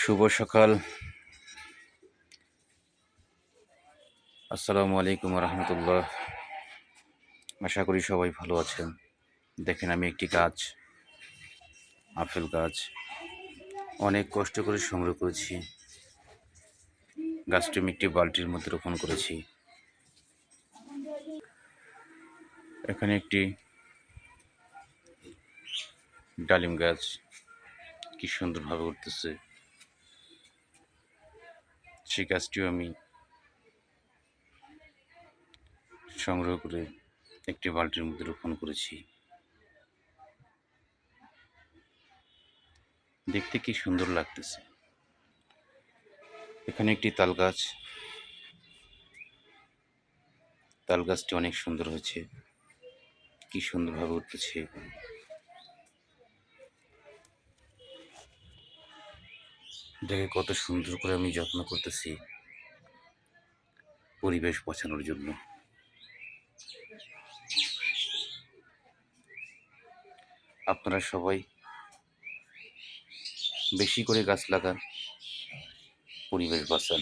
শুভ সকাল। আসসালামু আলাইকুম রহমতুল্লাহ। আশা করি সবাই ভালো আছেন। দেখেন, আমি একটি গাছ, আপেল গাছ, অনেক কষ্ট করে সংগ্রহ করেছি। গাছটি আমি একটি বালতির মধ্যে রোপণ করেছি। এখানে একটি ডালিম গাছ কি সুন্দরভাবে উঠতেছে। সেই গাছটিও আমি সংগ্রহ করে একটি বালতির মধ্যে রোপণ করেছি। দেখতে কি সুন্দর লাগতেছে। এখানে একটি তাল গাছ, তাল গাছটি অনেক সুন্দর হয়েছে, কি সুন্দরভাবে উঠতেছে। দেখে কত সুন্দর করে আমি যত্ন করতেছি পরিবেশ বাঁচানোর জন্য। আপনারা সবাই বেশি করে গাছ লাগান, পরিবেশ বাঁচান।